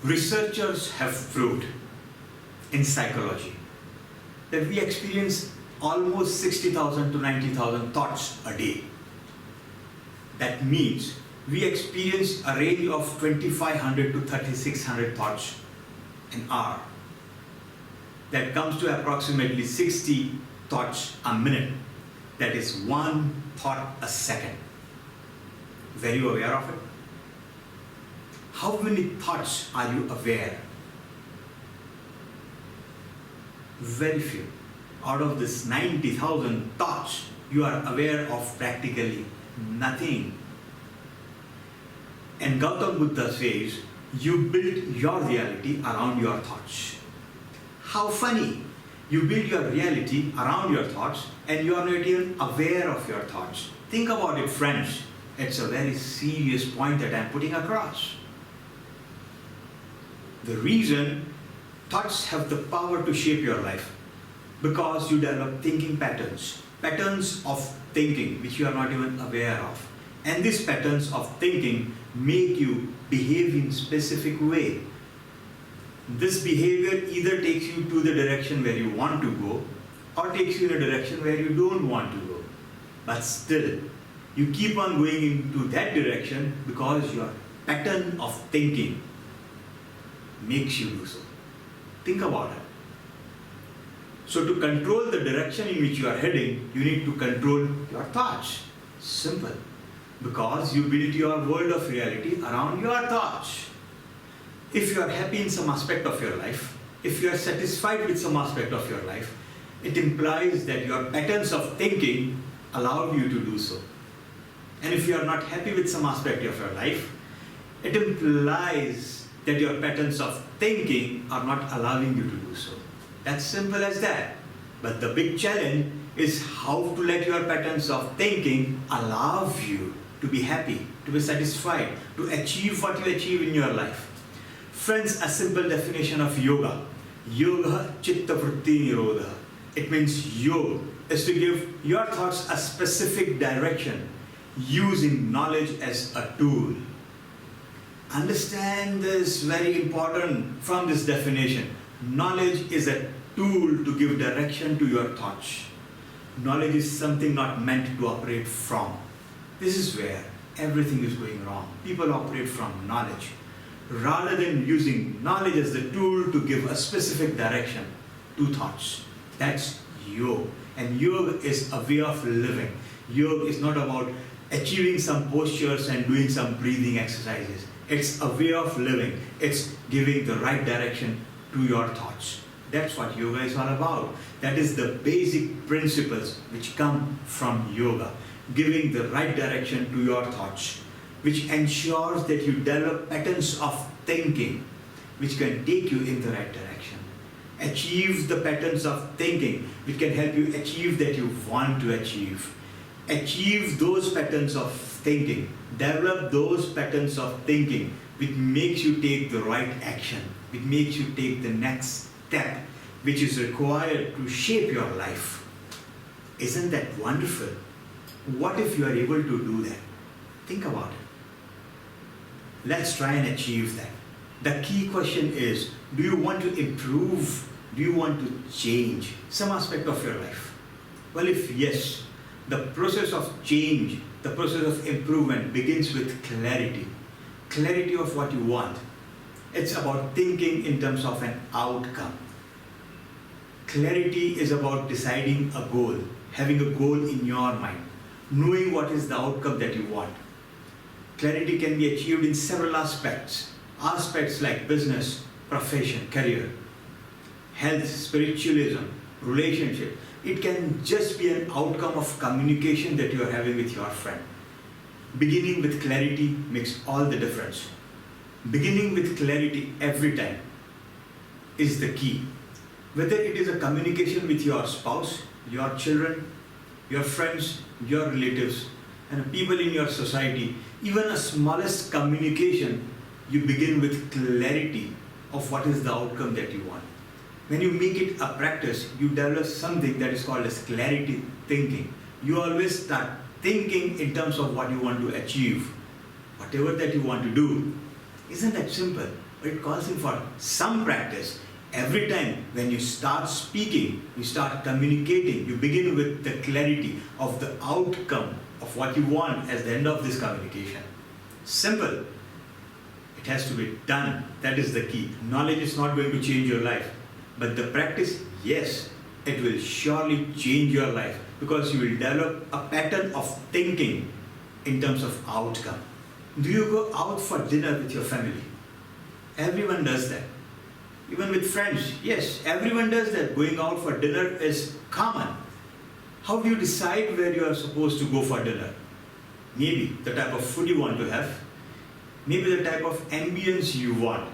Researchers have proved in psychology that we experience almost 60,000 to 90,000 thoughts a day. That means we experience a range of 2,500 to 3,600 thoughts an hour. That comes to approximately 60 thoughts a minute. That is one thought a second. Were you aware of it? How many thoughts are you aware? Very few. Out of this 90,000 thoughts, you are aware of practically nothing. And Gautam Buddha says, you build your reality around your thoughts. How funny! You build your reality around your thoughts and you are not even aware of your thoughts. Think about it, friends. It's a very serious point that I'm putting across. The reason thoughts have the power to shape your life because you develop thinking patterns of thinking which you are not even aware of. And these patterns of thinking make you behave in specific way. This behavior either takes you to the direction where you want to go or takes you in a direction where you don't want to go. But still, you keep on going into that direction because your pattern of thinking makes you do so. Think about it. So to control the direction in which you are heading, you need to control your thoughts. Simple. Because you build your world of reality around your thoughts. If you are happy in some aspect of your life, if you are satisfied with some aspect of your life, it implies that your patterns of thinking allow you to do so. And if you are not happy with some aspect of your life, it implies that your patterns of thinking are not allowing you to do so. That's simple as that. But the big challenge is how to let your patterns of thinking allow you to be happy, to be satisfied, to achieve what you achieve in your life. Friends, a simple definition of yoga. Yoga chitta vritti nirodha. It means yoga is to give your thoughts a specific direction using knowledge as a tool. Understand this, very important from this definition. Knowledge is a tool to give direction to your thoughts. Knowledge is something not meant to operate from. This is where everything is going wrong. People operate from knowledge rather than using knowledge as the tool to give a specific direction to thoughts. That's yoga. And yoga is a way of living. Yoga is not about achieving some postures and doing some breathing exercises. It's a way of living. It's giving the right direction to your thoughts. That's what yoga is all about. That is the basic principles which come from yoga. Giving the right direction to your thoughts, which ensures that you develop patterns of thinking which can take you in the right direction. Achieve the patterns of thinking which can help you achieve that you want to achieve. Achieve those patterns of thinking. Develop those patterns of thinking which makes you take the right action, which makes you take the next step which is required to shape your life. Isn't that wonderful? What if you are able to do that? Think about it. Let's try and achieve that. The key question is, do you want to improve? Do you want to change some aspect of your life? Well, if yes, the process of change, the process of improvement begins with clarity. Clarity of what you want. It's about thinking in terms of an outcome. Clarity is about deciding a goal, having a goal in your mind, knowing what is the outcome that you want. Clarity can be achieved in several aspects. Aspects like business, profession, career, health, spiritualism, relationship. It can just be an outcome of communication that you are having with your friend. Beginning with clarity makes all the difference. Beginning with clarity every time is the key. Whether it is a communication with your spouse, your children, your friends, your relatives, and people in your society, even a smallest communication, you begin with clarity of what is the outcome that you want. When you make it a practice, you develop something that is called as clarity thinking. You always start thinking in terms of what you want to achieve, whatever that you want to do. Isn't that simple? It calls in for some practice. Every time when you start speaking, you start communicating, you begin with the clarity of the outcome of what you want as the end of this communication. Simple. It has to be done. That is the key. Knowledge is not going to change your life. But the practice, yes, it will surely change your life because you will develop a pattern of thinking in terms of outcome. Do you go out for dinner with your family? Everyone does that. Even with friends, yes, everyone does that. Going out for dinner is common. How do you decide where you are supposed to go for dinner? Maybe the type of food you want to have, maybe the type of ambience you want.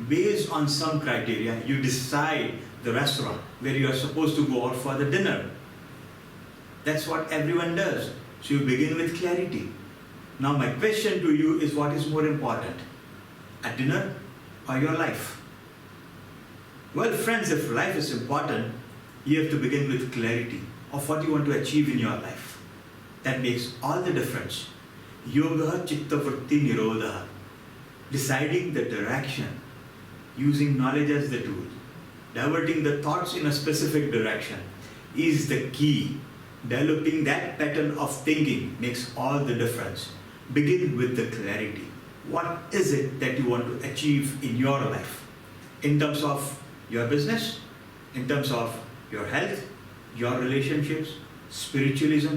Based on some criteria, you decide the restaurant where you are supposed to go out for the dinner. That's what everyone does. So you begin with clarity. Now my question to you is, what is more important? A dinner or your life? Well, friends, if life is important, you have to begin with clarity of what you want to achieve in your life. That makes all the difference. Yoga Chitta Vritti Nirodha. Deciding the direction, using knowledge as the tool, diverting the thoughts in a specific direction is the key. Developing that pattern of thinking makes all the difference. Begin with the clarity. What is it that you want to achieve in your life? In terms of your business, in terms of your health, your relationships, spiritualism,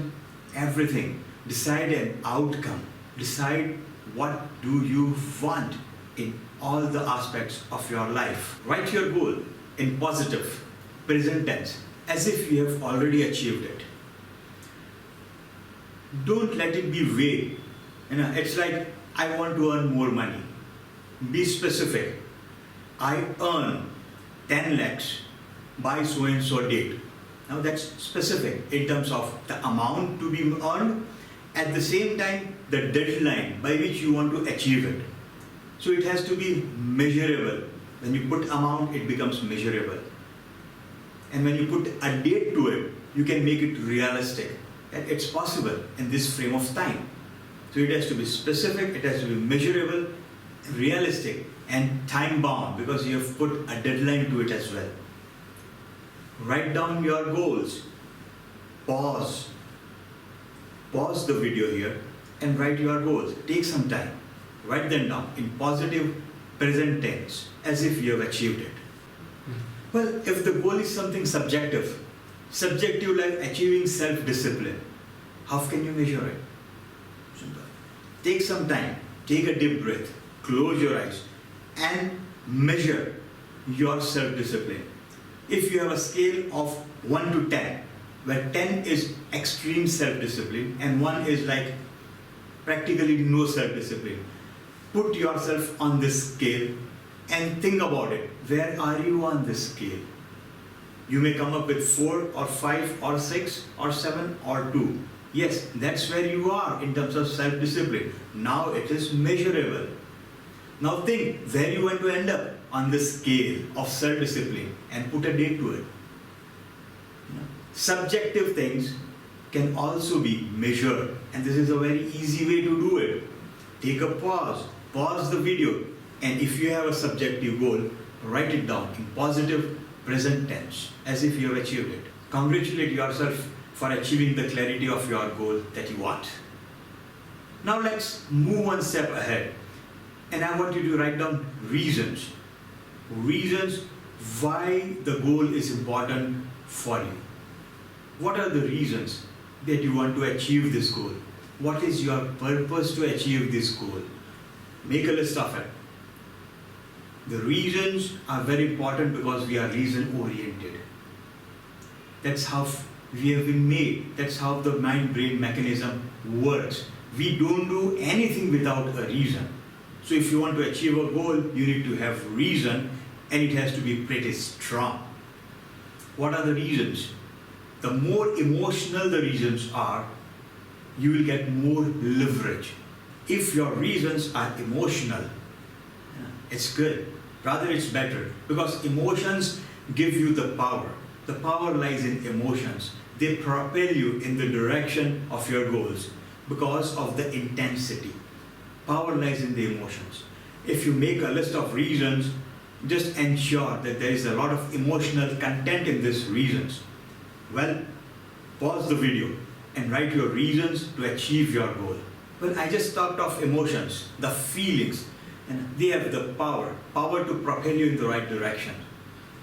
everything. Decide an outcome. Decide what do you want in all the aspects of your life. Write your goal in positive, present tense, as if you have already achieved it. Don't let it be vague. It's like, I want to earn more money. Be specific. I earn 10 lakhs by so and so date. Now that's specific in terms of the amount to be earned, at the same time the deadline by which you want to achieve it. So it has to be measurable. When you put amount, it becomes measurable. And when you put a date to it, you can make it realistic. That it's possible in this frame of time. So it has to be specific, it has to be measurable, realistic, and time bound, because you have put a deadline to it as well. Write down your goals. Pause the video here and write your goals. Take some time. Write them down in positive present tense as if you have achieved it. Well, if the goal is something subjective like achieving self-discipline, how can you measure it? Simple. Take some time, take a deep breath, close your eyes and measure your self-discipline. If you have a scale of 1 to 10, where 10 is extreme self-discipline and 1 is like practically no self-discipline, put yourself on this scale and think about it. Where are you on this scale? You may come up with 4 or 5 or 6 or 7 or 2. Yes, that's where you are in terms of self-discipline. Now it is measurable. Now think where you want to end up on this scale of self-discipline and put a date to it. Subjective things can also be measured, and this is a very easy way to do it. Take a pause the video, and if you have a subjective goal, write it down in positive present tense as if you have achieved it. Congratulate yourself for achieving the clarity of your goal that you want. Now let's move one step ahead, and I want you to write down reasons why the goal is important for you. What are the reasons that you want to achieve this goal? What is your purpose to achieve this goal? Make a list of it. The reasons are very important because we are reason oriented. That's how we have been made. That's how the mind-brain mechanism works. We don't do anything without a reason. So if you want to achieve a goal, you need to have reason, and it has to be pretty strong. What are the reasons? The more emotional the reasons are, you will get more leverage. If your reasons are emotional, it's good. Rather, it's better, because emotions give you the power. The power lies in emotions. They propel you in the direction of your goals because of the intensity. Power lies in the emotions. If you make a list of reasons, just ensure that there is a lot of emotional content in these reasons. Well, pause the video and write your reasons to achieve your goal. Well, I just talked of emotions, the feelings, and they have the power to propel you in the right direction.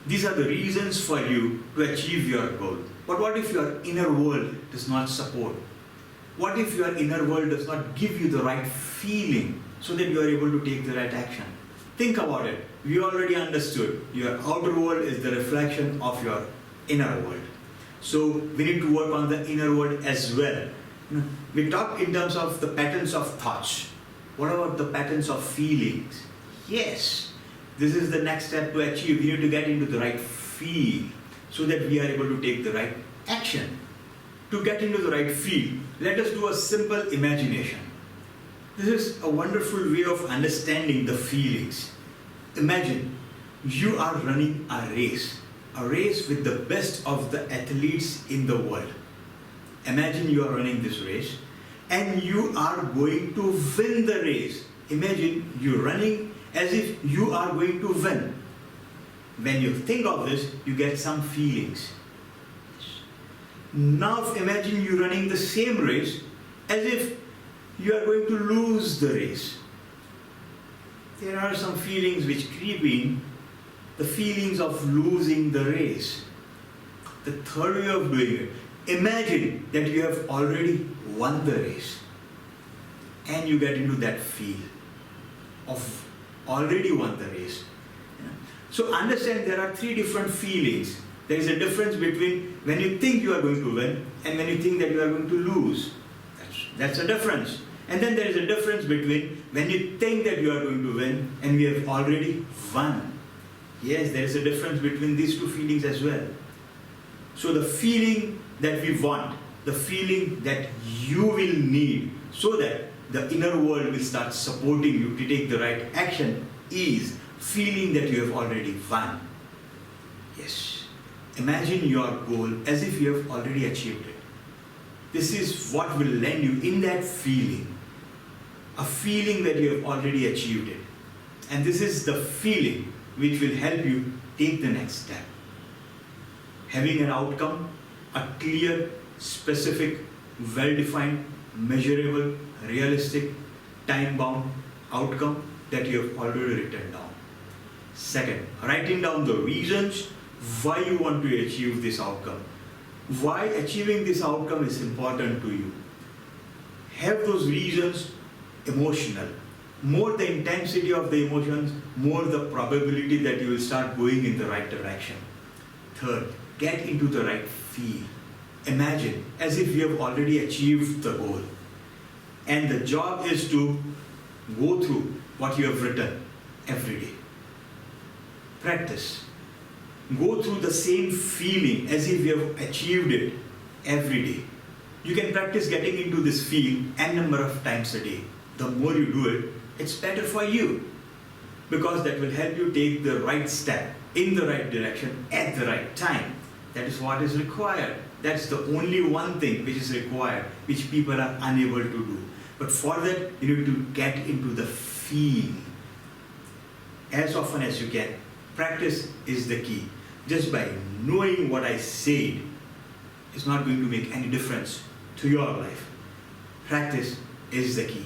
These are the reasons for you to achieve your goal. But what if your inner world does not support? What if your inner world does not give you the right feeling so that you are able to take the right action? Think about it. We already understood your outer world is the reflection of your inner world. So we need to work on the inner world as well. We talked in terms of the patterns of thoughts. What about the patterns of feelings? Yes, this is the next step to achieve. We need to get into the right feel so that we are able to take the right action. To get into the right feel, let us do a simple imagination. This is a wonderful way of understanding the feelings. Imagine you are running a race with the best of the athletes in the world. Imagine you are running this race and you are going to win the race. Imagine you running as if you are going to win. When you think of this, you get some feelings. Now imagine you running the same race as if you are going to lose the race. There are some feelings which creep in, the feelings of losing the race. The third way of doing it, imagine that you have already won the race and you get into that feel of already won the race. So understand there are three different feelings. There is a difference between when you think you are going to win and when you think that you are going to lose. That's a difference. And then there is a difference between when you think that you are going to win and we have already won. Yes, there is a difference between these two feelings as well. So the feeling that we want, the feeling that you will need so that the inner world will start supporting you to take the right action is feeling that you have already won. Yes. Imagine your goal as if you have already achieved it. This is what will land you in that feeling. A feeling that you have already achieved it. And this is the feeling which will help you take the next step. Having an outcome, a clear, specific, well-defined, measurable, realistic, time-bound outcome that you have already written down. Second, writing down the reasons why you want to achieve this outcome. Why achieving this outcome is important to you. Have those reasons emotional. More the intensity of the emotions, more the probability that you will start going in the right direction. Third, get into the right feel. Imagine as if you have already achieved the goal. And the job is to go through what you have written every day. Practice. Go through the same feeling as if you have achieved it every day. You can practice getting into this feel n number of times a day. The more you do it, it's better for you because that will help you take the right step in the right direction at the right time. That is what is required. That's the only one thing which is required, which people are unable to do. But for that, you need to get into the feel as often as you can. Practice is the key. Just by knowing what I said is not going to make any difference to your life. Practice is the key.